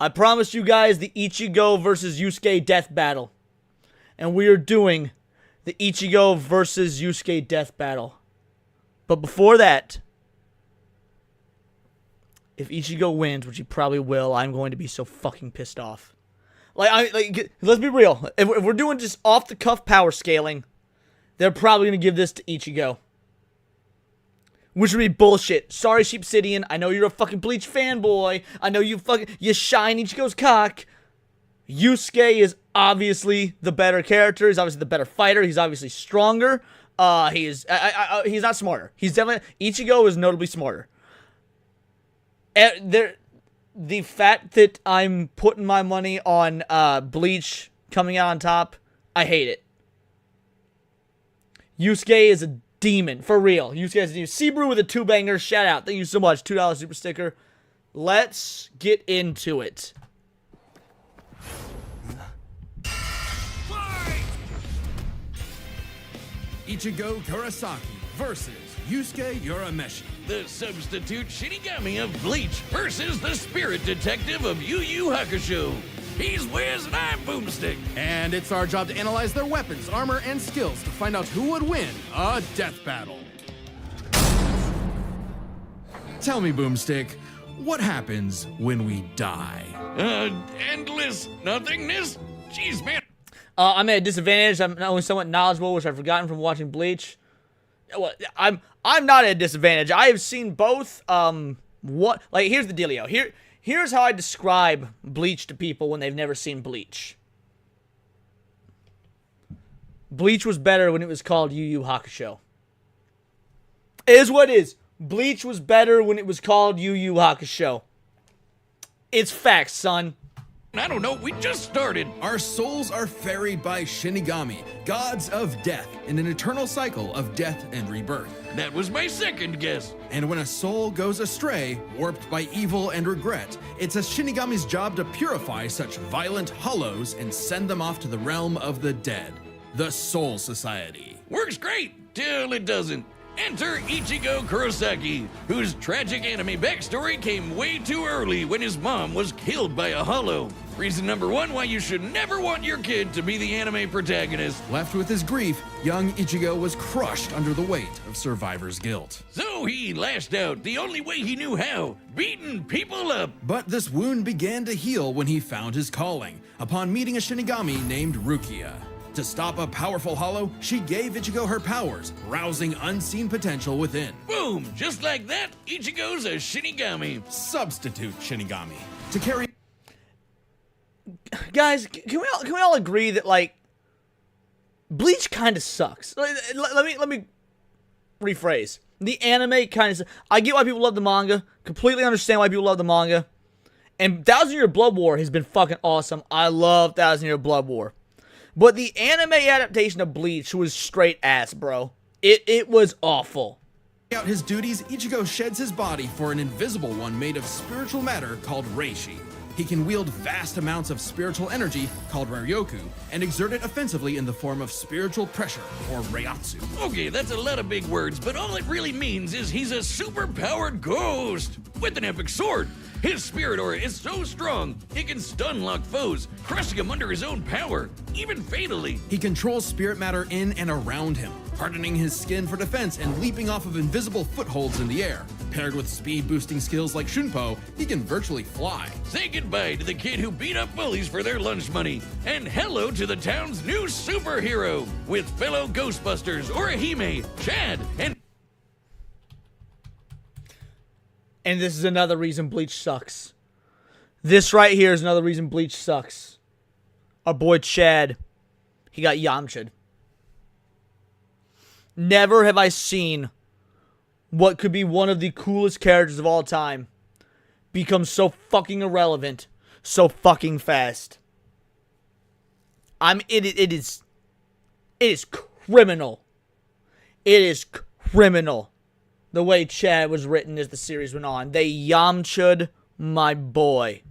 I promised you guys the Ichigo versus Yusuke death battle. And we are doing the Ichigo versus Yusuke death battle. But before that, if Ichigo wins, which he probably will, I'm going to be so fucking pissed off. Let's be real. If we're doing just off-the-cuff power scaling, they're probably going to give this to Ichigo. Which would be bullshit. Sorry, Sheepsidian. I know you're a fucking Bleach fanboy. I know you shine Ichigo's cock. Yusuke is obviously the better character. He's obviously the better fighter. He's obviously stronger. He's not smarter. He's definitely... Ichigo is notably smarter. The fact that I'm putting my money on Bleach coming out on top, I hate it. Yusuke is a demon, for real. Yusuke is a demon. Seabrew with a 2-banger, shout out. Thank you so much, $2 super sticker. Let's get into it. Ichigo Kurosaki versus Yusuke Urameshi. The substitute Shinigami of Bleach versus the spirit detective of Yu Hakusho. He's Wiz and I'm Boomstick. And it's our job to analyze their weapons, armor, and skills to find out who would win a death battle. Tell me, Boomstick, what happens when we die? Endless nothingness? Jeez, man. I'm at a disadvantage. I'm only somewhat knowledgeable, which I've forgotten from watching Bleach. Well, I'm not at a disadvantage. I have seen both. Here's the dealio. Here's how I describe Bleach to people when they've never seen Bleach. Bleach was better when it was called Yu Hakusho. It is what it is. Bleach was better when it was called Yu Hakusho. It's facts, son. I don't know, we just started. Our souls are ferried by Shinigami, gods of death, in an eternal cycle of death and rebirth. That was my second guess. And when a soul goes astray, warped by evil and regret, it's a Shinigami's job to purify such violent hollows and send them off to the realm of the dead, the Soul Society. Works great, till it doesn't. Enter Ichigo Kurosaki, whose tragic anime backstory came way too early when his mom was killed by a hollow. Reason number one why you should never want your kid to be the anime protagonist. Left with his grief, young Ichigo was crushed under the weight of survivor's guilt. So he lashed out the only way he knew how, beating people up. But this wound began to heal when he found his calling, upon meeting a Shinigami named Rukia. To stop a powerful hollow, she gave Ichigo her powers, rousing unseen potential within. Boom! Just like that, Ichigo's a Shinigami. Substitute Shinigami. To carry... Guys, can we all agree that, like, Bleach kind of sucks? Let me rephrase. The anime kind of... I get why people love the manga. Completely understand why people love the manga. And 1,000 Year Blood War has been fucking awesome. I love 1,000 Year Blood War. But the anime adaptation of Bleach was straight ass, bro. It was awful. Out his duties, Ichigo sheds his body for an invisible one made of spiritual matter called Reishi. He can wield vast amounts of spiritual energy called Ryoku and exert it offensively in the form of spiritual pressure or Reiatsu. Okay, that's a lot of big words, but all it really means is he's a super-powered ghost with an epic sword. His spirit aura is so strong, it can stun-lock foes, crushing them under his own power, even fatally. He controls spirit matter in and around him, hardening his skin for defense and leaping off of invisible footholds in the air. Paired with speed-boosting skills like Shunpo, he can virtually fly. Say goodbye to the kid who beat up bullies for their lunch money, and hello to the town's new superhero, with fellow Ghostbusters, Orihime, Chad, and... And this is another reason Bleach sucks. This right here is another reason Bleach sucks. Our boy Chad, he got Yamcha'd. Never have I seen what could be one of the coolest characters of all time become so fucking irrelevant so fucking fast. It is criminal. It is criminal. The way Chad was written as the series went on. They Yamcha'd my boy.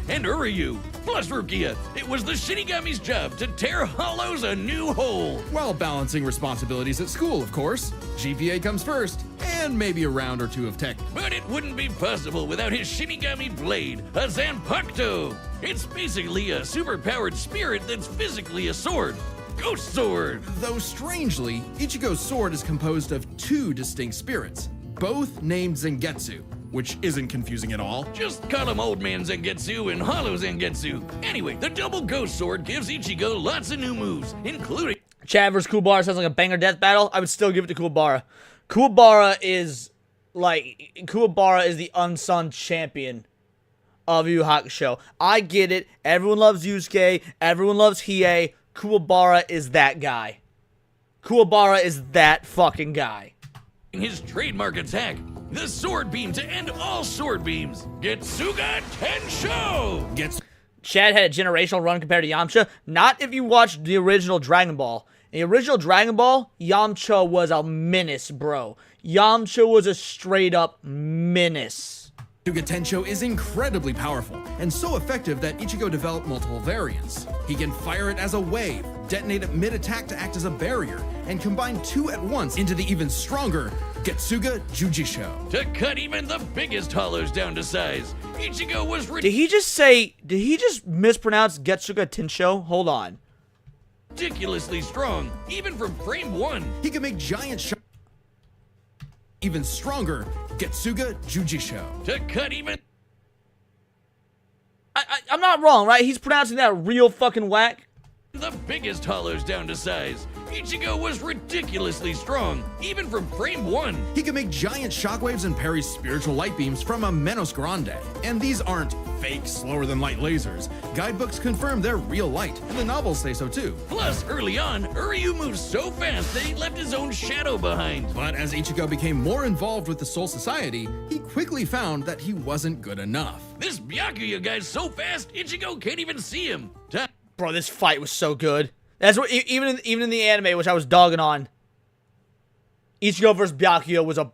And Uryu, plus Rukia. It was the Shinigami's job to tear hollows a new hole. While balancing responsibilities at school, of course. GPA comes first, and and maybe a round or two of tech. But it wouldn't be possible without his Shinigami blade, a Zanpakuto. It's basically a superpowered spirit that's physically a sword. Ghost Sword! Though strangely, Ichigo's sword is composed of two distinct spirits, both named Zangetsu, which isn't confusing at all. Just call him Old Man Zangetsu and Hollow Zangetsu. Anyway, the double Ghost Sword gives Ichigo lots of new moves, including... Chad versus Kuwabara sounds like a banger death battle. I would still give it to Kuwabara. Kuwabara is the unsung champion of Yu Hakusho. I get it. Everyone loves Yusuke. Everyone loves Hiei. Kuwabara is that guy. Kuwabara is that fucking guy. his trademark attack, the sword beam to end all sword beams. Getsuga Tensho! Chad had a generational run compared to Yamcha. Not if you watched the original Dragon Ball. In the original Dragon Ball, Yamcha was a menace, bro. Yamcha was a straight up menace. Getsuga Tensho is incredibly powerful, and so effective that Ichigo developed multiple variants. He can fire it as a wave, detonate it mid-attack to act as a barrier, and combine two at once into the even stronger Getsuga Jujisho. To cut even the biggest hollows down to size, Ichigo was Did he just mispronounce Getsuga Tensho? Hold on. ridiculously strong, even from frame 1. He can make giant shots even stronger, Getsuga Jujisho. To cut even... I'm not wrong, right? He's pronouncing that real fucking whack. the biggest hollows down to size. Ichigo was ridiculously strong, even from frame 1. He can make giant shockwaves and parry spiritual light beams from a Menos Grande. And these aren't fake, slower-than-light lasers. Guidebooks confirm they're real light, and the novels say so too. Plus, early on, Uryu moved so fast that he left his own shadow behind. But as Ichigo became more involved with the Soul Society, he quickly found that he wasn't good enough. This Byakuya guy's so fast, Ichigo can't even see him. Bro, this fight was so good. That's what even in the anime, which I was dogging on. Ichigo versus Byakuya was a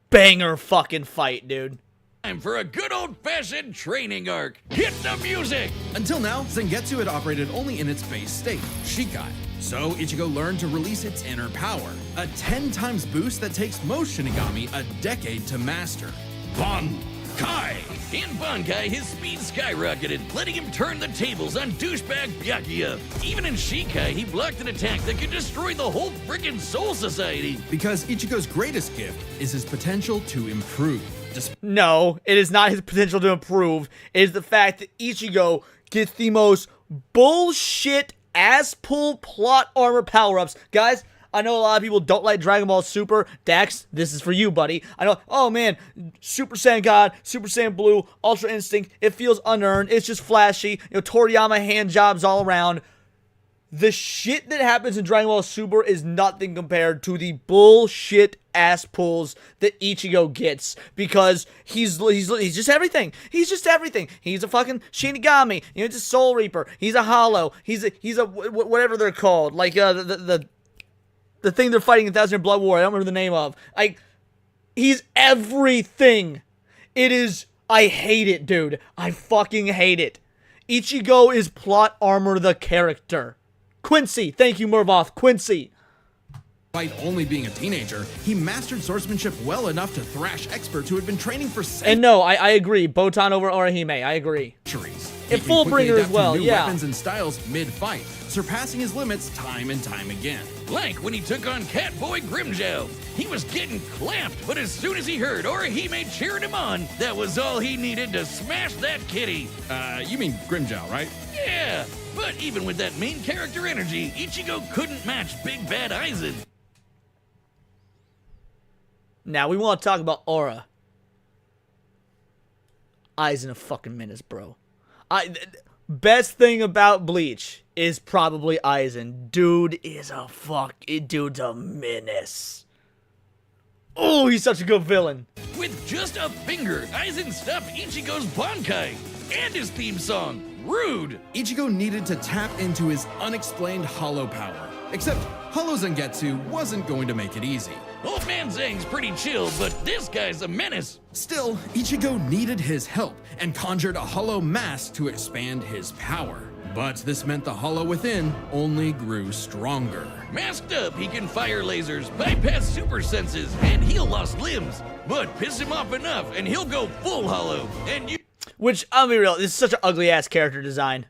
banger fucking fight, dude. Time for a good old-fashioned training arc. Hit the music! Until now, Zangetsu had operated only in its base state, Shikai. So Ichigo learned to release its inner power, a 10 times boost that takes most Shinigami a decade to master. Bankai! In Bankai, his speed skyrocketed, letting him turn the tables on douchebag Byakuya. Even in Shikai, he blocked an attack that could destroy the whole frickin' Soul Society. Because Ichigo's greatest gift is his potential to improve. No, it is not his potential to improve. It is the fact that Ichigo gets the most bullshit ass-pull plot armor power-ups. Guys, I know a lot of people don't like Dragon Ball Super. Dax, this is for you, buddy. I know, oh man, Super Saiyan God, Super Saiyan Blue, Ultra Instinct, it feels unearned, it's just flashy, Toriyama hand jobs all around. The shit that happens in Dragon Ball Super is nothing compared to the bullshit ass pulls that Ichigo gets, because he's just everything. He's just everything. He's a fucking Shinigami, he's a Soul Reaper, he's a Hollow, he's a whatever they're called, like the thing they're fighting in 1,000 Year Blood War, I don't remember the name of. Like, he's everything. I hate it, dude. I fucking hate it. Ichigo is plot armor the character. Quincy, thank you, Mervoth. Quincy. Despite only being a teenager, he mastered swordsmanship well enough to thrash experts who had been training for centuries. And no, I agree. Botan over Orihime, I agree. And Fullbringer as well, new yeah. Weapons and styles mid-fight, surpassing his limits time and time again. Like when he took on Catboy Grimmjow. He was getting clamped, but as soon as he heard Orihime cheering him on, that was all he needed to smash that kitty. You mean Grimmjow, right? Yeah, but even with that main character energy, Ichigo couldn't match Big Bad Aizen. Now, we want to talk about Aura. Aizen a fucking menace, bro. Best thing about Bleach is probably Aizen. Dude's a menace. Oh, he's such a good villain. With just a finger, Aizen stopped Ichigo's Bankai and his theme song, Rude. Ichigo needed to tap into his unexplained hollow power. Except Hollow Zangetsu wasn't going to make it easy. Old Man Zang's pretty chill, but this guy's a menace. Still, Ichigo needed his help and conjured a hollow mask to expand his power. But this meant the hollow within only grew stronger. Masked up, he can fire lasers, bypass super senses, and heal lost limbs. But piss him off enough, and he'll go full hollow. And you. Which, I'll be real, this is such an ugly ass character design.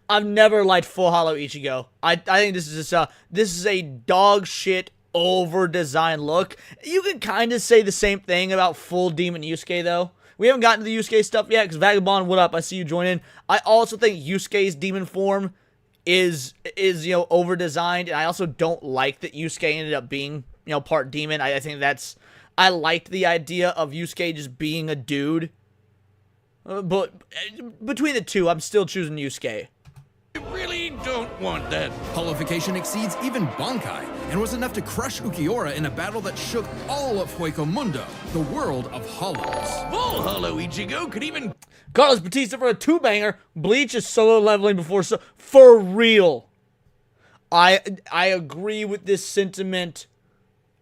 I've never liked full hollow Ichigo. I think this is a dog shit over designed look. You can kind of say the same thing about full demon Yusuke though. We haven't gotten to the Yusuke stuff yet because Vagabond, what up? I see you join in. I also think Yusuke's demon form is over designed, and I also don't like that Yusuke ended up being part demon. I think I liked the idea of Yusuke just being a dude. But between the two, I'm still choosing Yusuke. I really don't want that. Hollowification exceeds even Bankai, and was enough to crush Ukiura in a battle that shook all of Hueco Mundo, the world of hollows. Full hollow Ichigo could even. Carlos Batista for a 2-banger. Bleach is solo leveling before for real. I agree with this sentiment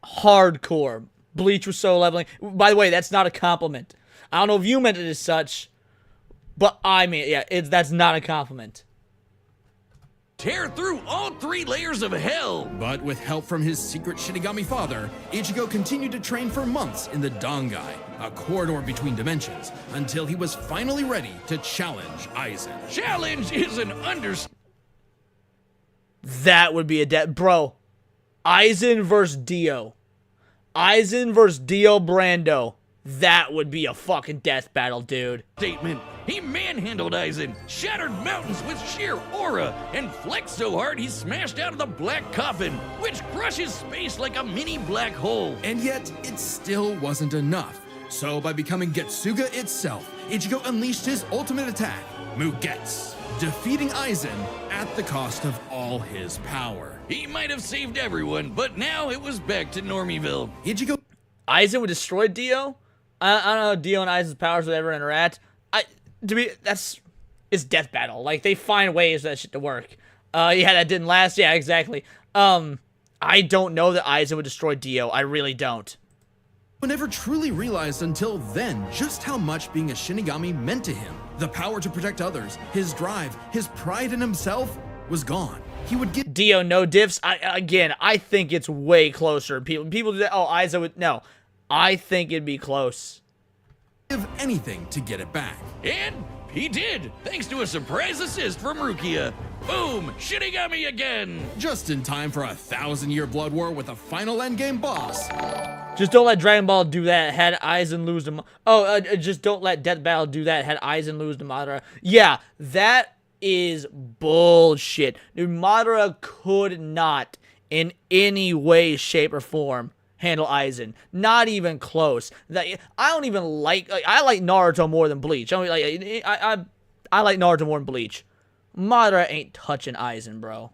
hardcore. Bleach was solo leveling. By the way, that's not a compliment. I don't know if you meant it as such, but I mean, yeah, that's not a compliment. Tear through all 3 layers of hell. But with help from his secret Shinigami father, Ichigo continued to train for months in the Dangai, a corridor between dimensions, until he was finally ready to challenge Aizen. Challenge is an understatement. That would be a bro. Aizen versus Dio. Aizen versus Dio Brando. That would be a fucking death battle, dude. He manhandled Aizen, shattered mountains with sheer aura, and flexed so hard he smashed out of the black coffin, which crushes space like a mini black hole. And yet, it still wasn't enough. So by becoming Getsuga itself, Ichigo unleashed his ultimate attack, Mugetsu, defeating Aizen at the cost of all his power. He might have saved everyone, but now it was back to Normieville. Ichigo... Aizen would destroy Dio? I don't know if Dio and Aizen's powers would ever interact. It's death battle. Like, they find ways for that shit to work. Yeah, that didn't last. Yeah, exactly. I don't know that Aizen would destroy Dio. I really don't. I never truly realized until then just how much being a Shinigami meant to him. The power to protect others, his drive, his pride in himself was gone. He would get Dio no diffs. I think it's way closer. People do that. Oh, Aizen would no. I think it'd be close. Give anything to get it back. And he did, thanks to a surprise assist from Rukia. Boom! Shinigami again! Just in time for a 1,000-year blood war with a final endgame boss. Just don't let Dragon Ball do that. Had Aizen lose to just don't let Death Battle do that. Had Aizen lose to Madara. Yeah, that is bullshit. Dude, Madara could not, in any way, shape, or form, handle Aizen. Not even close. I don't even like I like Naruto more than Bleach. I like Naruto more than Bleach. Madara ain't touching Aizen, bro.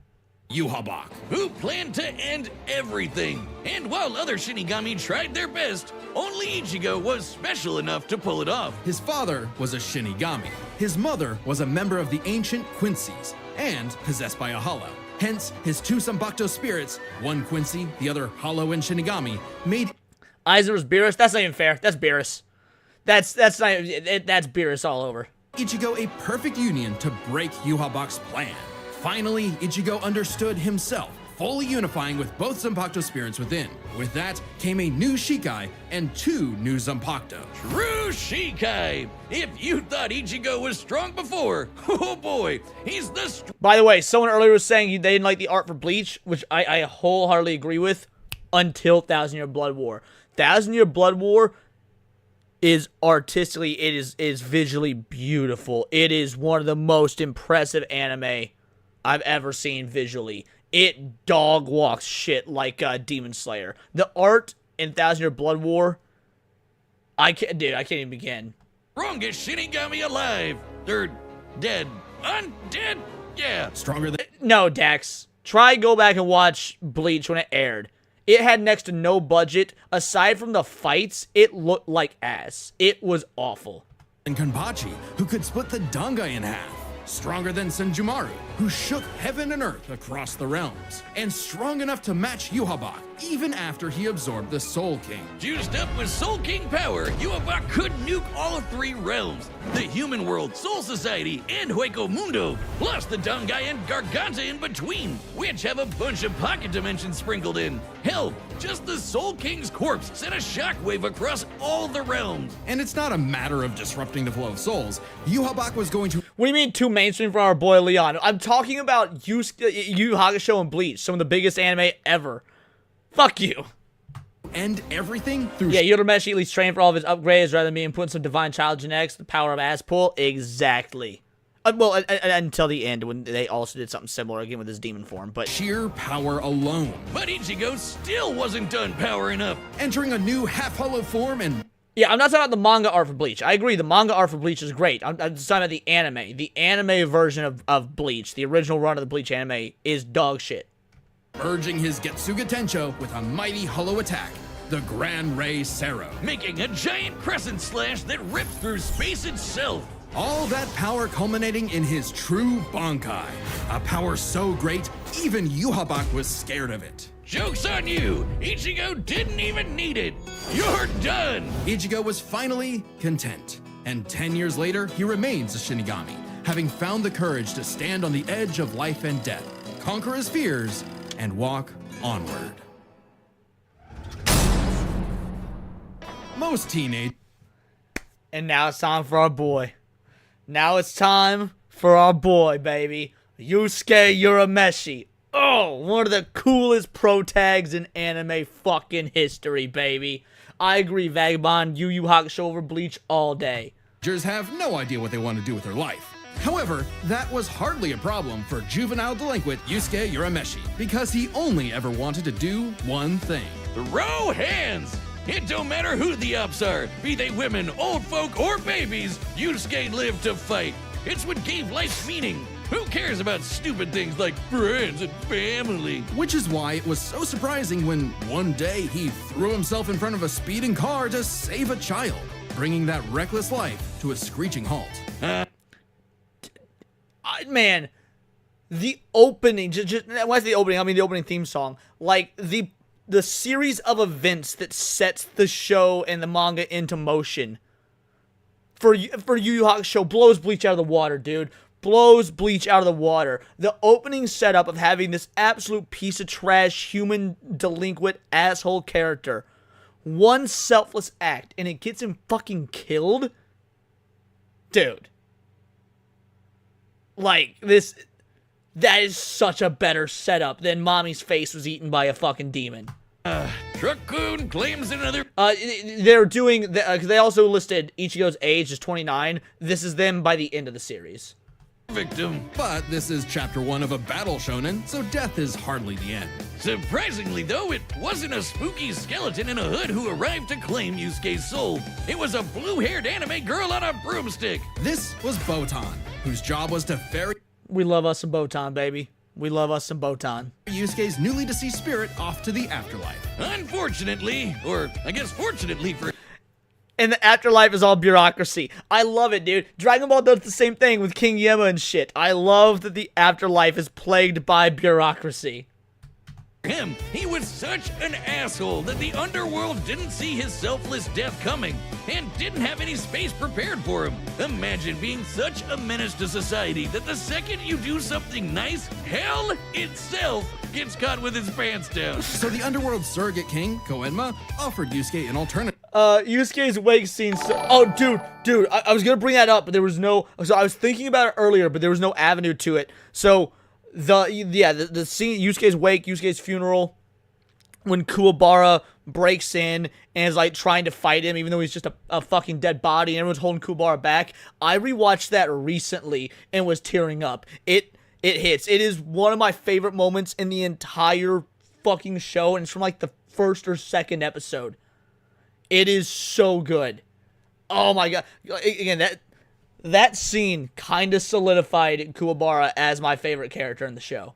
Yu Hakusho, who planned to end everything. And while other Shinigami tried their best, only Ichigo was special enough to pull it off. His father was a Shinigami. His mother was a member of the ancient Quincy's and possessed by a hollow. Hence, his 2 Zanpakuto spirits, one Quincy, the other hollow and Shinigami, made Aizen was Beerus. That's not even fair. That's Beerus. That's Beerus all over. Ichigo a perfect union to break Yu Hakusho's plan. Finally, Ichigo understood himself, fully unifying with both Zanpakuto spirits within. With that came a new Shikai and 2 new Zanpakuto. True Shikai! If you thought Ichigo was strong before, oh boy, he's the By the way, someone earlier was saying they didn't like the art for Bleach, which I wholeheartedly agree with, until 1,000-Year Blood War. 1,000-Year Blood War is artistically, it is visually beautiful. It is one of the most impressive anime I've ever seen visually. It dog walks shit like Demon Slayer. The art in 1,000-Year Blood War, I can't even begin. Strongest Shinigami alive. They're dead. Undead? Yeah. Stronger than... No, Dax. Try go back and watch Bleach when it aired. It had next to no budget. Aside from the fights, it looked like ass. It was awful. And Kenpachi, who could split the Dangai in half. stronger than Senjumaru, who shook heaven and earth across the realms, and strong enough to match Yuhabak even after he absorbed the Soul King. Juiced up with Soul King power, Yuhabak could nuke all 3 realms, the human world, Soul Society, and Hueco Mundo, plus the Dongai and Garganta in between, which have a bunch of pocket dimensions sprinkled in. Hell, just the Soul King's corpse sent a shockwave across all the realms. And it's not a matter of disrupting the flow of souls. Yuhabak was going to What do you mean too mainstream for our boy Leon? I'm talking about Yu Hakusho and Bleach, some of the biggest anime ever. Fuck you. end everything through. Yeah, Urameshi at least trained for all of his upgrades rather than being put in some divine child genetics, the power of ass pull. Exactly. Well, until the end when they also did something similar again with his demon form, but sheer power alone. But Ichigo still wasn't done powering up. Entering a new half-hollow form and... Yeah, I'm not talking about the manga art for Bleach. I agree, the manga art for Bleach is great. I'm just talking about the anime. The anime version of Bleach, the original run of the Bleach anime, is dog shit. Merging his Getsuga Tencho with a mighty hollow attack, the Gran Ray Sero. Making a giant crescent slash that rips through space itself. All that power culminating in his true Bankai. A power so great, even Yuhabak was scared of it. Joke's on you! Ichigo didn't even need it! You're done! Ichigo was finally content. And 10 years later, he remains a Shinigami, having found the courage to stand on the edge of life and death, conquer his fears, and walk onward. Most teenage... And now it's time for our boy. Now it's time for our boy, baby. Yusuke Urameshi. Oh, one of the coolest pro tags in anime fucking history, baby. I agree, Vagabond. Yu Hakusho over Bleach all day. Teenagers have no idea what they want to do with their life. However, that was hardly a problem for juvenile delinquent Yusuke Urameshi, because he only ever wanted to do one thing. Throw hands! It don't matter who the ops are, be they women, old folk, or babies, Yusuke lived to fight. It's what gave life meaning. Who cares about stupid things like friends and family? Which is why it was so surprising when one day he threw himself in front of a speeding car to save a child, bringing that reckless life to a screeching halt. Man, the opening, just when I say the opening, I mean the opening theme song. Like, the series of events that sets the show and the manga into motion for Yu Yu Hakusho blows Bleach out of the water, dude. Blows Bleach out of the water. The opening setup of having this absolute piece of trash, human, delinquent, asshole character. One selfless act, and it gets him fucking killed? Dude. Like, that is such a better setup than Mommy's face was eaten by a fucking demon. Truck-kun claims another... They're doing... they also listed Ichigo's age as 29. This is them by the end of the series. victim. But this is chapter 1 of a battle shonen, so death is hardly the end. Surprisingly, though, it wasn't a spooky skeleton in a hood who arrived to claim Yusuke's soul. It was a blue-haired anime girl on a broomstick. This was Botan, whose job was to ferry We love us some Botan, baby. We love us some Botan. Yusuke's newly deceased spirit off to the afterlife. Unfortunately, or I guess fortunately for... And the afterlife is all bureaucracy. I love it, dude. Dragon Ball does the same thing with King Yemma and shit. I love that the afterlife is plagued by bureaucracy. him, he was such an asshole that the underworld didn't see his selfless death coming and didn't have any space prepared for him. Imagine being such a menace to society that the second you do something nice, hell itself gets caught with its pants down. So the underworld surrogate king, Koenma, offered Yusuke an alternative. Yusuke's wake scene. Oh, dude, I was gonna bring that up, but there was no. So I was thinking about it earlier, but there was no avenue to it. So the scene, Yusuke's wake, Yusuke's funeral, when Kuwabara breaks in and is like trying to fight him, even though he's just a fucking dead body, and everyone's holding Kuwabara back. I rewatched that recently and was tearing up. It hits. It is one of my favorite moments in the entire fucking show, and it's from like the first or second episode. It is so good. Oh my god. Again, that scene kind of solidified Kuwabara as my favorite character in the show.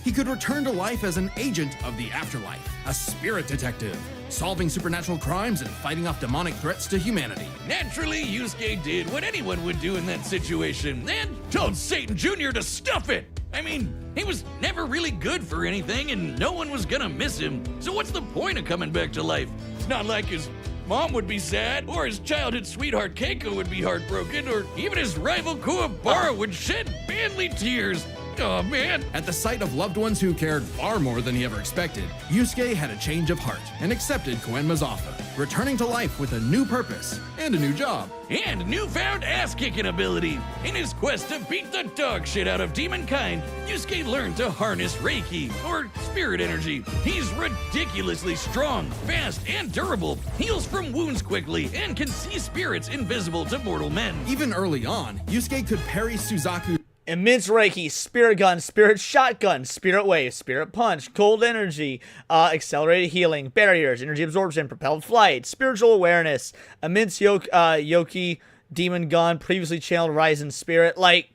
he could return to life as an agent of the afterlife, a spirit detective, solving supernatural crimes and fighting off demonic threats to humanity. Naturally, Yusuke did what anyone would do in that situation and told Satan Jr. to stuff it. I mean, he was never really good for anything and no one was gonna miss him. So what's the point of coming back to life? It's not like his mom would be sad, or his childhood sweetheart Keiko would be heartbroken, or even his rival Kuwabara would shed manly tears. Oh man. At the sight of loved ones who cared far more than he ever expected, Yusuke had a change of heart and accepted Koenma's offer, returning to life with a new purpose and a new job. And newfound ass-kicking ability. In his quest to beat the dog shit out of demonkind, Yusuke learned to harness Reiki, or spirit energy. He's ridiculously strong, fast, and durable, heals from wounds quickly, and can see spirits invisible to mortal men. Even early on, Yusuke could parry Suzaku. Immense Reiki, Spirit Gun, Spirit Shotgun, Spirit Wave, Spirit Punch, Cold Energy, Accelerated Healing, Barriers, Energy Absorption, Propelled Flight, Spiritual Awareness, Immense Yoki, Demon Gun, Previously Channeled Rising Spirit. Like,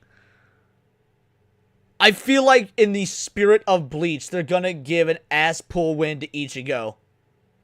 I feel like in the spirit of Bleach, they're gonna give an ass pull win to Ichigo.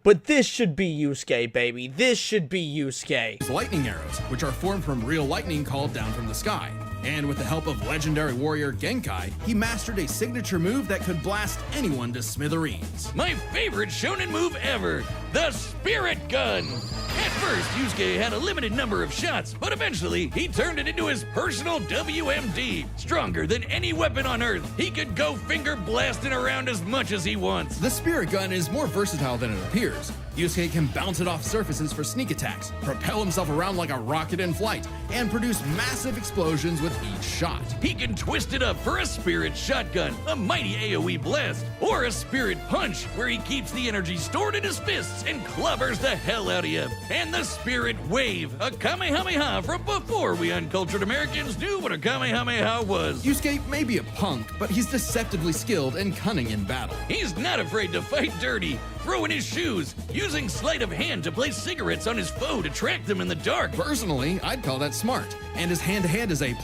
But this should be Yusuke, baby. This should be Yusuke. Lightning arrows, which are formed from real lightning called down from the sky. And with the help of legendary warrior Genkai, he mastered a signature move that could blast anyone to smithereens. My favorite shonen move ever, the Spirit Gun. At first, Yusuke had a limited number of shots, but eventually he turned it into his personal WMD. Stronger than any weapon on Earth, he could go finger blasting around as much as he wants. The Spirit Gun is more versatile than it appears. Yusuke can bounce it off surfaces for sneak attacks, propel himself around like a rocket in flight, and produce massive explosions with each shot. He can twist it up for a Spirit Shotgun, a mighty AoE blast, or a Spirit Punch, where he keeps the energy stored in his fists and clobbers the hell out of you. And the Spirit Wave, a Kamehameha from before we uncultured Americans knew what a Kamehameha was. Yusuke may be a punk, but he's deceptively skilled and cunning in battle. He's not afraid to fight dirty, throwing his shoes, using sleight of hand to place cigarettes on his foe to track them in the dark. Personally, I'd call that smart. And his hand-to-hand is A+.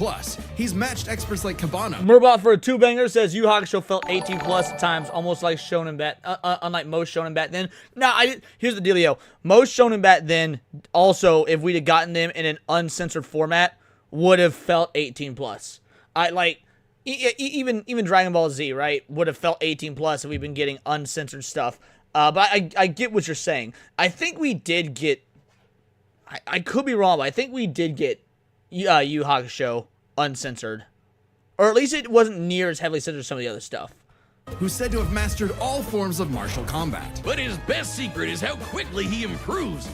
He's matched experts like Kabano. Murbot for a 2-banger says Yu Hakusho felt 18 plus at times, almost like Shonen Bat, unlike most Shonen Bat then. No, here's the dealio. Most Shonen Bat then, also, if we'd have gotten them in an uncensored format, would have felt 18 plus. Even Dragon Ball Z, right, would have felt 18 plus if we've been getting uncensored stuff. But I get what you're saying. I think we did get, I could be wrong, but I think we did get Yu Hakusho uncensored. Or at least it wasn't near as heavily censored as some of the other stuff. Who's said to have mastered all forms of martial combat. But his best secret is how quickly he improves.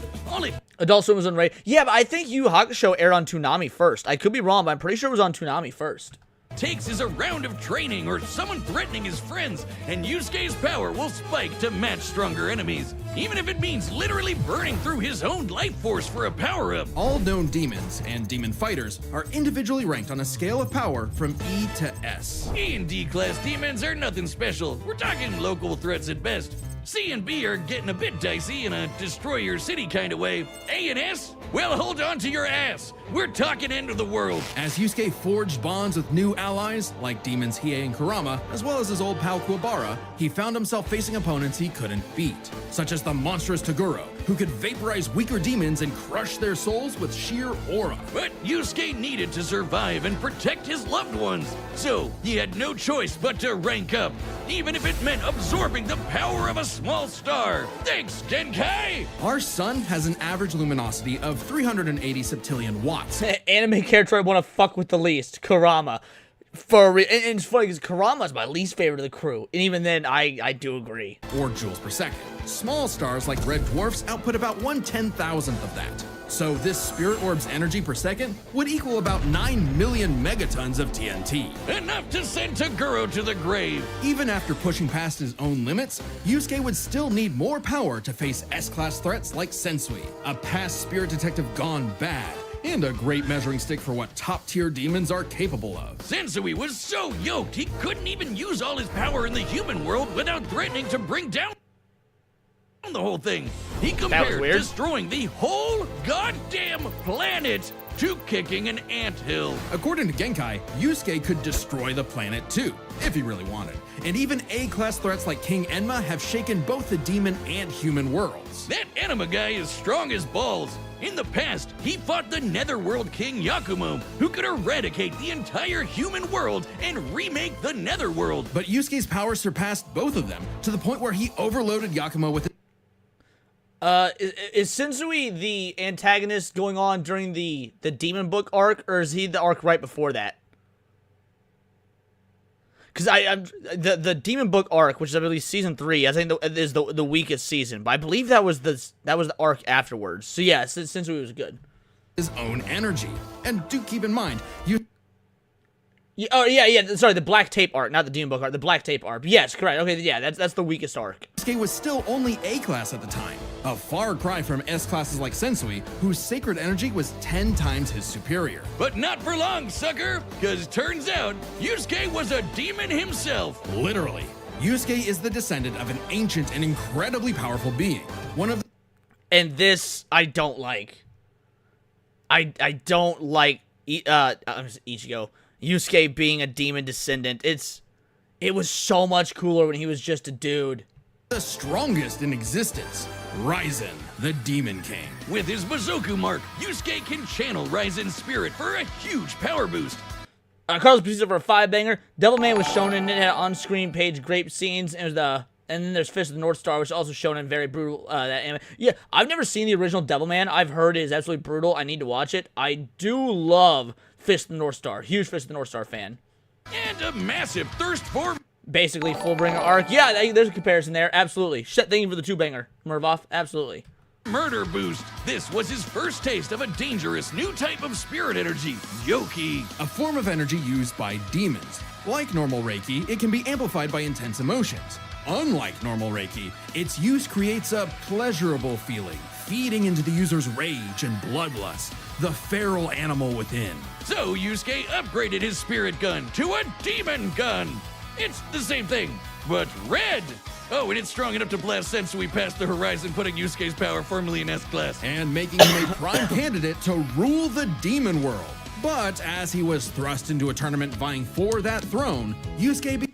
Adult Swim was on Ray. Yeah, but I think Yu Hakusho aired on Toonami first. I could be wrong, but I'm pretty sure it was on Toonami first. Takes is a round of training or someone threatening his friends, and Yusuke's power will spike to match stronger enemies, even if it means literally burning through his own life force for a power-up. All known demons and demon fighters are individually ranked on a scale of power from E to S. E and D class demons are nothing special. We're talking local threats at best. C and B are getting a bit dicey in a destroy your city kind of way. A and S? Well, hold on to your ass. We're talking end of the world. As Yusuke forged bonds with new allies, like demons Hiei and Kurama, as well as his old pal Kuwabara, he found himself facing opponents he couldn't beat, such as the monstrous Toguro, who could vaporize weaker demons and crush their souls with sheer aura. But Yusuke needed to survive and protect his loved ones, so he had no choice but to rank up, even if it meant absorbing the power of a small star. Thanks, Genkai! Our sun has an average luminosity of 380 septillion watts. Anime character I want to fuck with the least, Kurama. And it's funny because Kurama is my least favorite of the crew, and even then, I do agree. Or joules per second. Small stars like red dwarfs output about 1/10,000th of that. So this spirit orb's energy per second would equal about 9 million megatons of TNT. Enough to send Toguro to the grave. Even after pushing past his own limits, Yusuke would still need more power to face S-class threats like Sensui, a past spirit detective gone bad, and a great measuring stick for what top-tier demons are capable of. Sensui was so yoked he couldn't even use all his power in the human world without threatening to bring down the whole thing. He compared weird. destroying the whole goddamn planet to kicking an anthill. According to Genkai, Yusuke could destroy the planet too, if he really wanted. And even A-class threats like King Enma have shaken both the demon and human worlds. That anima guy is strong as balls. In the past, he fought the Netherworld King Yakumo, who could eradicate the entire human world and remake the Netherworld. But Yusuke's power surpassed both of them, to the point where he overloaded Yakumo with Is Sensui the antagonist going on during the Demon Book arc, or is he the arc right before that? Because the Demon Book arc, which is I believe season 3, I think is the weakest season. But I believe that was the arc afterwards. So yeah, Sensui was good. his own energy. And do keep in mind, you Sorry, the Black Tape arc, not the Demon Book arc. The Black Tape arc. Yes, correct. Okay, yeah, that's the weakest arc. Yusuke was still only A-class at the time, a far cry from S-classes like Sensui, whose sacred energy was 10 times his superior. But not for long, sucker, because turns out Yusuke was a demon himself. Literally. Yusuke is the descendant of an ancient and incredibly powerful being. One of the And this, I don't like. I don't like Ichigo. Yusuke being a demon descendant. It was so much cooler when he was just a dude. the strongest in existence, Raizen, the Demon King. With his Bazoku mark, Yusuke can channel Raizen's spirit for a huge power boost. Carlos Batista for a 5-banger. Devilman was shown in it, had on-screen page grape scenes, and then there's Fist of the North Star, which is also shown in very brutal. That anime. Yeah, I've never seen the original Devilman. I've heard it is absolutely brutal. I need to watch it. I do love Fist of the North Star. Huge Fist of the North Star fan. And a massive thirst for Basically, Fullbringer arc. Yeah, there's a comparison there. Absolutely. Thank you for the 2-banger, Mervoff. Absolutely. murder boost. This was his first taste of a dangerous new type of spirit energy, Yoki. A form of energy used by demons. Like normal Reiki, it can be amplified by intense emotions. Unlike normal Reiki, its use creates a pleasurable feeling, feeding into the user's rage and bloodlust, the feral animal within. So Yusuke upgraded his spirit gun to a demon gun. It's the same thing, but red. Oh, and it's strong enough to blast Sensui past the horizon, putting Yusuke's power firmly in S-class. And making him a prime candidate to rule the demon world. But as he was thrust into a tournament vying for that throne, Yusuke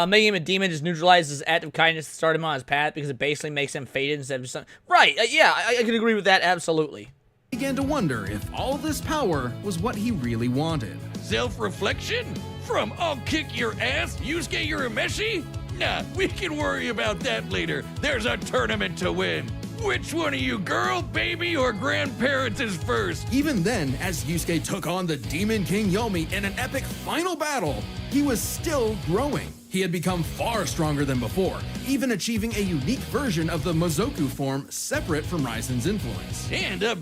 Making him a demon just neutralizes his act of kindness to start him on his path because it basically makes him faded instead of something. Right, yeah, I can agree with that, absolutely. began to wonder if all this power was what he really wanted. Self-reflection? From I'll kick your ass, Yusuke Urameshi? Nah, we can worry about that later. There's a tournament to win. Which one of you, girl, baby, or grandparents is first? Even then, as Yusuke took on the Demon King Yomi in an epic final battle, he was still growing. He had become far stronger than before, even achieving a unique version of the Mozoku form separate from Raizen's influence. And a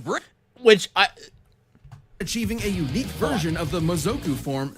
Achieving a unique version of the Mozoku form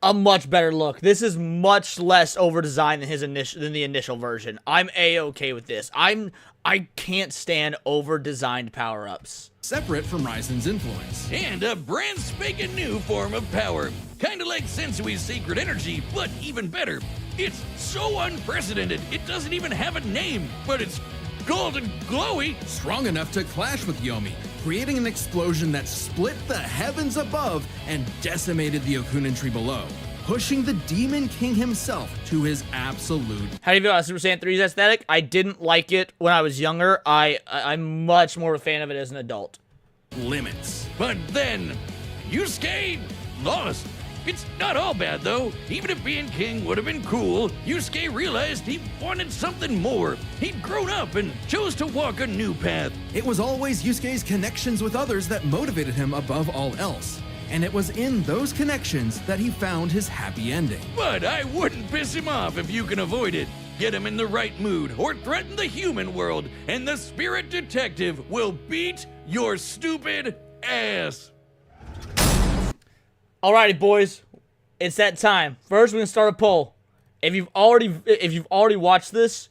a much better look. This is much less over-designed than the initial version. I'm A-okay with this. I can't stand over-designed power-ups. separate from Raizen's influence. And a brand spanking new form of power. Kinda like Sensui's sacred energy, but even better. It's so unprecedented, it doesn't even have a name, but it's golden glowy. Strong enough to clash with Yomi, creating an explosion that split the heavens above and decimated the Okunin tree below, pushing the Demon King himself to his absolute. How do you feel about Super Saiyan 3's aesthetic? I didn't like it when I was younger. I'm much more of a fan of it as an adult. Limits. But then, Yusuke lost. It's not all bad though. Even if being king would have been cool, Yusuke realized he wanted something more. He'd grown up and chose to walk a new path. It was always Yusuke's connections with others that motivated him above all else. And it was in those connections that he found his happy ending. But I wouldn't piss him off if you can avoid it. Get him in the right mood or threaten the human world, and the spirit detective will beat your stupid ass. Alrighty, boys, it's that time. First, we're gonna start a poll. If you've already watched this,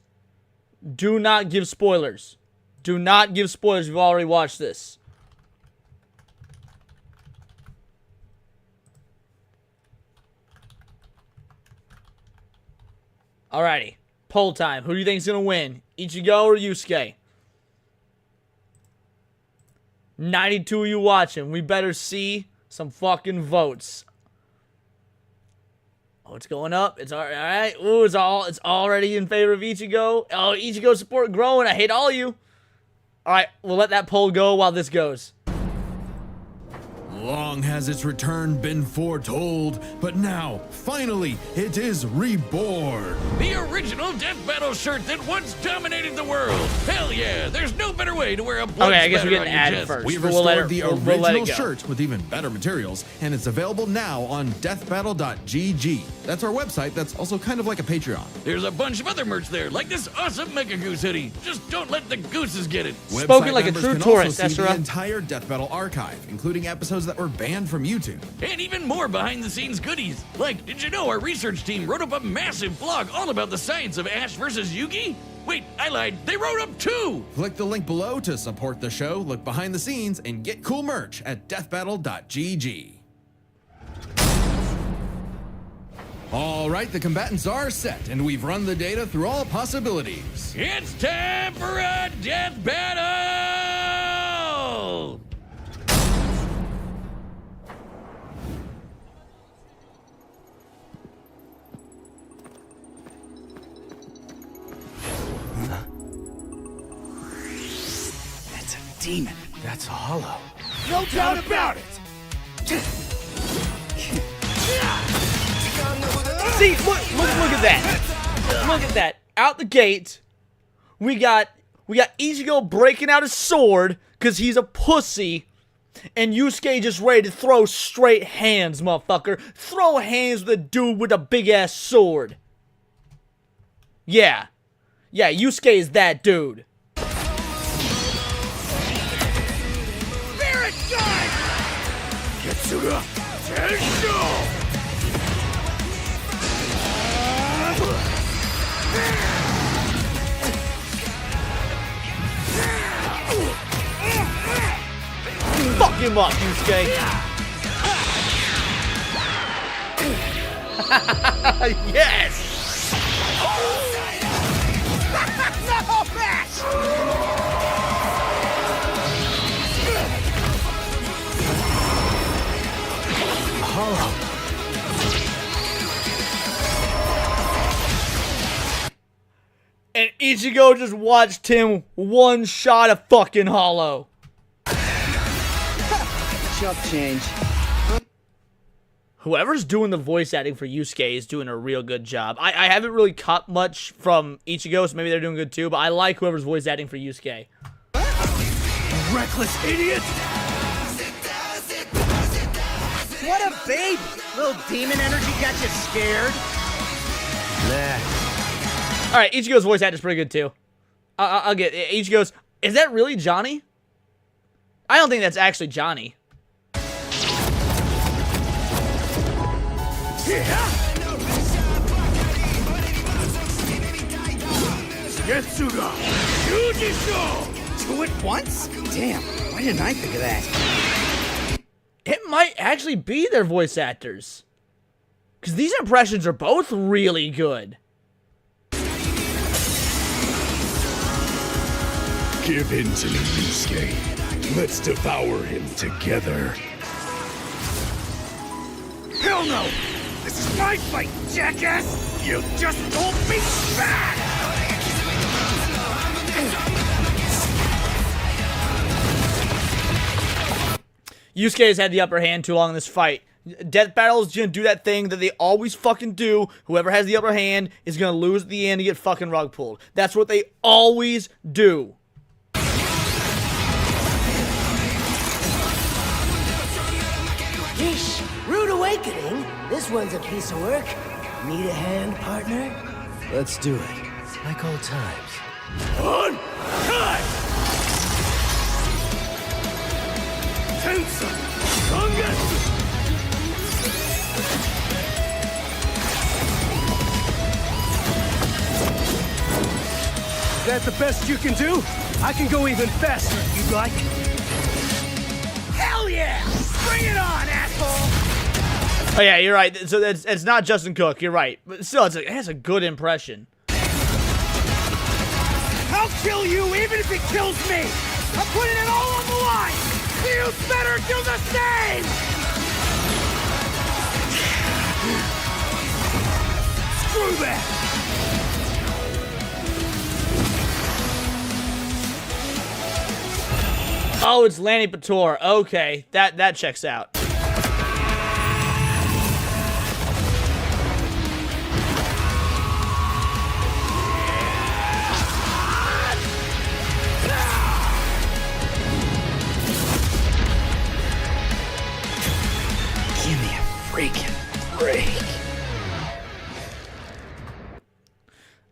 do not give spoilers. Do not give spoilers if you've already watched this. Alrighty, poll time. Who do you think is gonna win, Ichigo or Yusuke? 92 of you watching. We better see some fucking votes. Oh, it's going up. It's all right. Ooh, it's already in favor of Ichigo. Oh, Ichigo support growing. I hate all of you. All right, we'll let that poll go while this goes. Long has its return been foretold, but now, finally, it is reborn. The original Death Battle shirt that once dominated the world. Hell yeah, there's no better way to wear a blood Okay, I guess we spatter get an on your ad chest. first. We've but restored the we'll let original it go. shirt with even better materials, and it's available now on deathbattle.gg. That's our website that's also kind of like a Patreon. There's a bunch of other merch there, like this awesome Mega Goose hoodie. Just don't let the gooses get it. Spoken like a members true can tourist, also see the Ezra. entire Death Battle archive, including episodes that were banned from YouTube. And even more behind-the-scenes goodies. Like, did you know our research team wrote up a massive blog all about the science of Ash versus Yugi? Wait, I lied. They wrote up 2! Click the link below to support the show, look behind the scenes, and get cool merch at deathbattle.gg. All right, the combatants are set, and we've run the data through all possibilities. It's time for a death battle! That's a demon. That's hollow. No doubt about it. See, look at that. Look at that. Out the gate, we got Ichigo breaking out his sword because he's a pussy, and Yusuke just ready to throw straight hands, motherfucker. Throw hands with a dude with a big ass sword. Yeah, Yusuke is that dude. Spirit Guide! Getsuga! Tensho! Fuck him up, Yusuke. Yes! No match! And Ichigo just watched him one shot of fucking hollow. Chump change. Whoever's doing the voice acting for Yusuke is doing a real good job. I haven't really caught much from Ichigo, so maybe they're doing good too, but I like whoever's voice acting for Yusuke. Reckless idiot! What a baby! Little demon energy got you scared? Alright, Ichigo's voice acting is pretty good too. I'll get it. Ichigo's. Is that really Johnny? I don't think that's actually Johnny. Getsuga! Yujisho! 2 at once? Damn, why didn't I think of that? It might actually be their voice actors. Because these impressions are both really good. Give in to me, Yusuke. Let's devour him together. Hell no! This is my fight, jackass! You just told me back! Yusuke has had the upper hand too long in this fight. Death Battle is gonna do that thing that they always fucking do. Whoever has the upper hand is gonna lose at the end and get fucking rug pulled. That's what they always do. Yeesh, rude awakening. This one's a piece of work. Need a hand, partner? Let's do it. Like old times. On time! Tensa! Sangetsu! Is that the best you can do? I can go even faster if you'd like. Hell yeah! Bring it on, asshole! Oh yeah, you're right. So it's not Justin Cook. You're right, but still, it has a good impression. I'll kill you even if it kills me! I'm putting it all on the line! You better do the same! Screw that! Oh, it's Lanny Pator. Okay, that checks out. Give me a freaking break.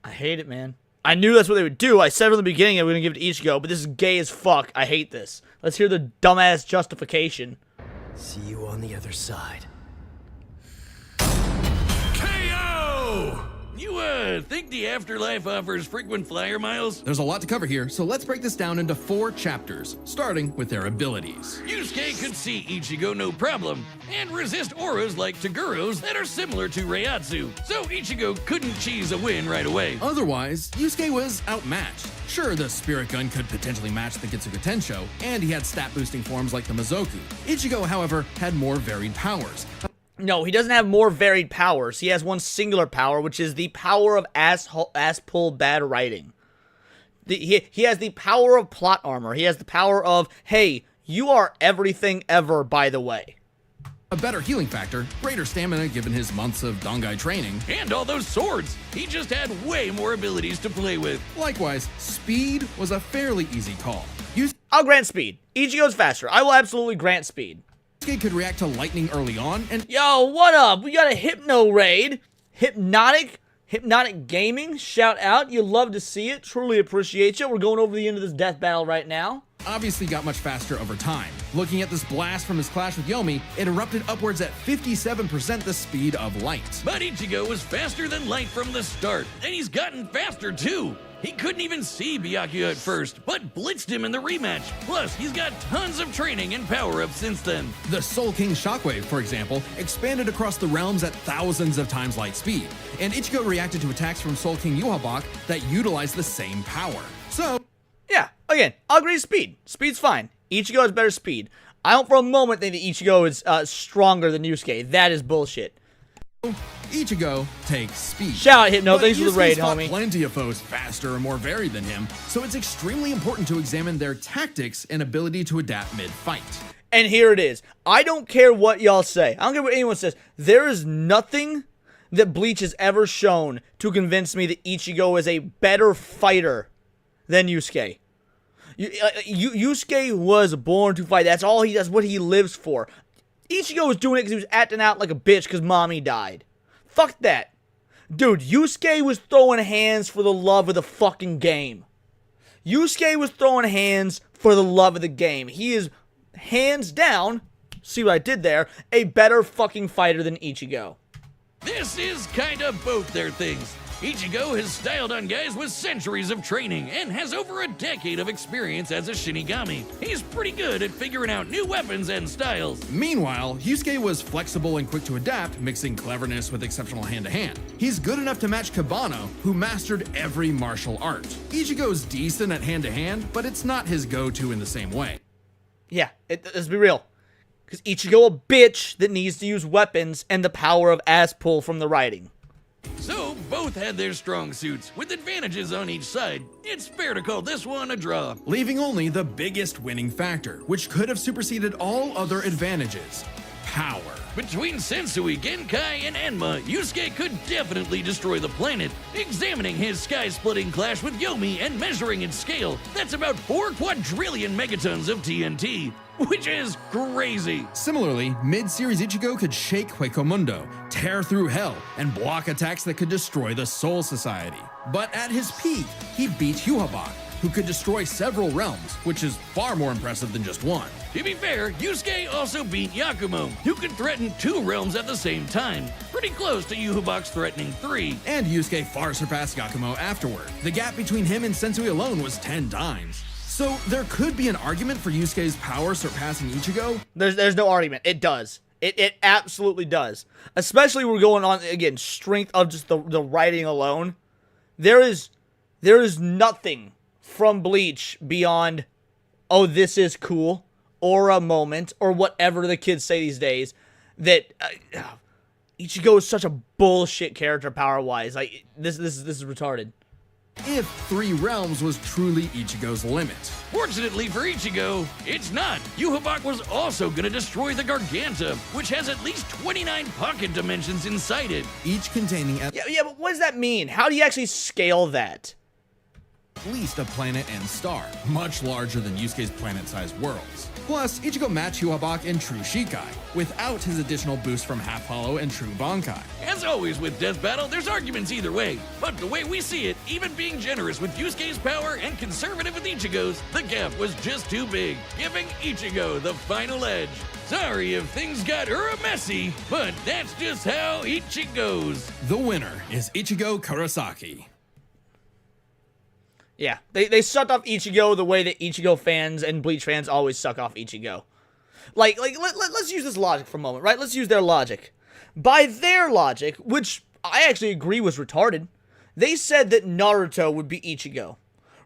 I hate it, man. I knew that's what they would do. I said from the beginning they were going to give it to Ichigo, but this is gay as fuck. I hate this. Let's hear the dumbass justification. See you on the other side. KO! You, think the afterlife offers frequent flyer miles? There's a lot to cover here, so let's break this down into 4 chapters, starting with their abilities. Yusuke could see Ichigo no problem, and resist auras like Togoro's that are similar to Reiatsu, so Ichigo couldn't cheese a win right away. Otherwise, Yusuke was outmatched. Sure, the Spirit Gun could potentially match the Getsuga Tensho, and he had stat-boosting forms like the Mizoku. Ichigo, however, had more varied powers. No, he doesn't have more varied powers. He has one singular power, which is the power of ass-pull bad writing. He has the power of plot armor. He has the power of, hey, you are everything ever, by the way. A better healing factor, greater stamina given his months of Dangai training. And all those swords. He just had way more abilities to play with. Likewise, speed was a fairly easy call. I'll grant speed. Ichigo's faster. I will absolutely grant speed. Yusuke could react to lightning early on, and Yo, what up? We got a Hypno raid. Hypnotic Gaming. Shout out. You love to see it. Truly appreciate you. We're going over the end of this death battle right now. obviously got much faster over time. Looking at this blast from his clash with Yomi, it erupted upwards at 57% the speed of light. But Ichigo was faster than light from the start, and he's gotten faster too. He couldn't even see Byakuya at first, but blitzed him in the rematch. Plus, he's got tons of training and power-ups since then. The Soul King Shockwave, for example, expanded across the realms at thousands of times light speed, and Ichigo reacted to attacks from Soul King Yuhabak that utilized the same power. So, yeah, again, I'll agree with speed. Speed's fine. Ichigo has better speed. I don't for a moment think that Ichigo is stronger than Yusuke. That is bullshit. Ichigo takes speed. Shout out Hypno, thanks for the Yusuke's raid, fought homie. plenty of foes faster and more varied than him, so it's extremely important to examine their tactics and ability to adapt mid-fight. And here it is. I don't care what y'all say. I don't care what anyone says. There is nothing that Bleach has ever shown to convince me that Ichigo is a better fighter than Yusuke. Yusuke was born to fight. That's all he does, what he lives for. Ichigo was doing it because he was acting out like a bitch because mommy died. Fuck that. Dude, Yusuke was throwing hands for the love of the fucking game. Yusuke was throwing hands for the love of the game. He is, hands down, see what I did there, a better fucking fighter than Ichigo. This is kinda both their things. Ichigo has styled on guys with centuries of training and has over a decade of experience as a Shinigami. He's pretty good at figuring out new weapons and styles. Meanwhile, Yusuke was flexible and quick to adapt, mixing cleverness with exceptional hand-to-hand. He's good enough to match Kabano, who mastered every martial art. Ichigo's decent at hand-to-hand, but it's not his go-to in the same way. Yeah, let's be real. Because Ichigo a bitch that needs to use weapons and the power of ass pull from the writing. So, both had their strong suits, with advantages on each side. It's fair to call this one a draw. Leaving only the biggest winning factor, which could have superseded all other advantages: power. Between Sensui, Genkai, and Enma, Yusuke could definitely destroy the planet. Examining his sky-splitting clash with Yomi and measuring its scale, that's about 4 quadrillion megatons of TNT, which is crazy. Similarly, mid-series Ichigo could shake Huecomundo, tear through hell, and block attacks that could destroy the Soul Society. But at his peak, he beat Yuhabak, who could destroy several realms, which is far more impressive than just one. To be fair, Yusuke also beat Yakumo, who could threaten 2 realms at the same time, pretty close to Yuhabak's threatening 3. And Yusuke far surpassed Yakumo afterward. The gap between him and Sensui alone was 10 times. So there could be an argument for Yusuke's power surpassing Ichigo. There's no argument. It does. It absolutely does. Especially we're going on, again, strength of just the writing alone. There is nothing from Bleach beyond, oh, this is cool. aura moment, or whatever the kids say these days, that Ichigo is such a bullshit character power-wise. Like, this is retarded. If 3 realms was truly Ichigo's limit. Fortunately for Ichigo, it's not. Yu Hakusho was also gonna destroy the Garganta, which has at least 29 pocket dimensions inside it. Each containing at Yeah, but what does that mean? How do you actually scale that? least a planet and star, much larger than Yusuke's planet-sized worlds. Plus, Ichigo matched Yu Hakusho in True Shikai, without his additional boost from Half Hollow and True Bankai. As always with Death Battle, there's arguments either way. But the way we see it, even being generous with Yusuke's power and conservative with Ichigo's, the gap was just too big, giving Ichigo the final edge. Sorry if things got Urameshi, but that's just how Ichigo goes. The winner is Ichigo Kurosaki. Yeah, they sucked off Ichigo the way that Ichigo fans and Bleach fans always suck off Ichigo. Let's use this logic for a moment, right? Let's use their logic. By their logic, which I actually agree was retarded, they said that Naruto would beat Ichigo.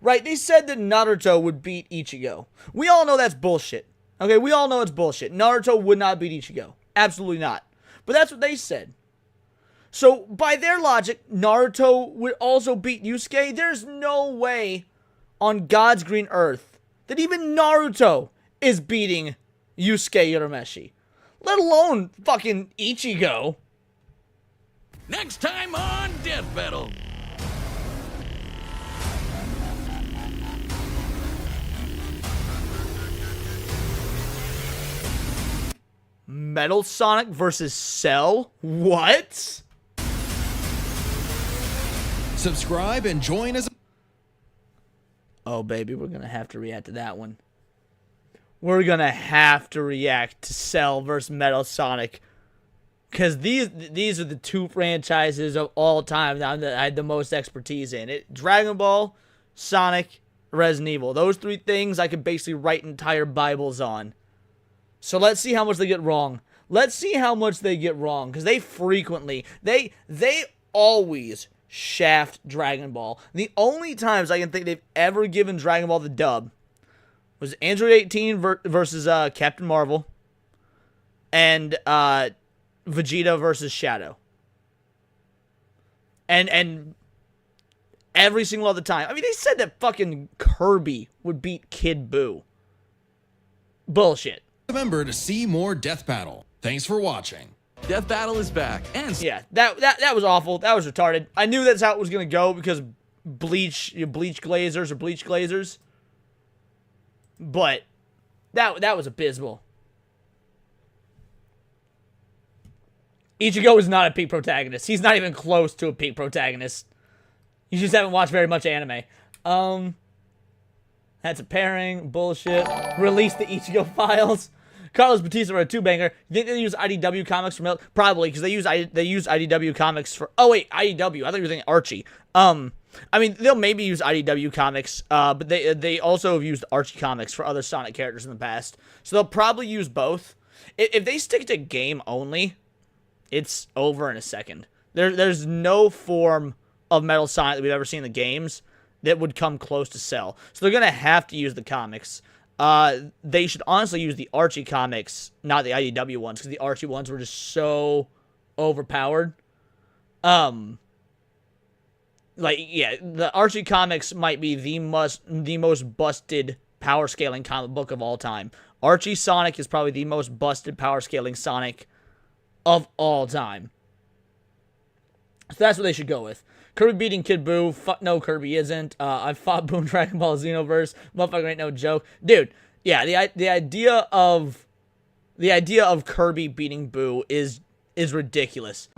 Right? They said that Naruto would beat Ichigo. We all know that's bullshit. Okay, we all know it's bullshit. Naruto would not beat Ichigo. Absolutely not. But that's what they said. So, by their logic, Naruto would also beat Yusuke. There's no way on God's green earth that even Naruto is beating Yusuke Urameshi. Let alone fucking Ichigo. Next time on Death Battle. Metal Sonic versus Cell? What? Subscribe and join as Oh, baby, we're going to have to react to that one. We're going to have to react to Cell versus Metal Sonic. Because these are the two franchises of all time that I had the most expertise in. Dragon Ball, Sonic, Resident Evil. Those 3 things I could basically write entire Bibles on. So let's see how much they get wrong. Let's see how much they get wrong. Because they frequently, they always shaft Dragon Ball. The only times I can think they've ever given Dragon Ball the dub was Android 18 versus Captain Marvel and Vegeta versus Shadow. And every single other time. I mean, they said that fucking Kirby would beat Kid Buu. Bullshit. Remember to see more Death Battle. Thanks for watching. Death Battle is back, and Yeah, that was awful. That was retarded. I knew that's how it was gonna go because Bleach Glazers. But that was abysmal. Ichigo is not a peak protagonist. He's not even close to a peak protagonist. You just haven't watched very much anime. That's a pairing. Bullshit. Release the Ichigo files. Carlos Batista for a 2-banger. You think they use IDW comics for probably because they use IDW comics for. Oh wait, IDW. I thought you were thinking Archie. I mean they'll maybe use IDW comics, but they also have used Archie comics for other Sonic characters in the past. So they'll probably use both. If they stick to game only, it's over in a second. There's no form of Metal Sonic that we've ever seen in the games that would come close to Cell. So they're gonna have to use the comics. They should honestly use the Archie comics, not the IDW ones, because the Archie ones were just so overpowered. The Archie comics might be the most busted power scaling comic book of all time. Archie Sonic is probably the most busted power scaling Sonic of all time. So that's what they should go with. Kirby beating Kid Buu. Fuck no, Kirby isn't. I fought Buu in Dragon Ball Xenoverse. Motherfucker ain't no joke. Dude, yeah, the idea of Kirby beating Buu is ridiculous.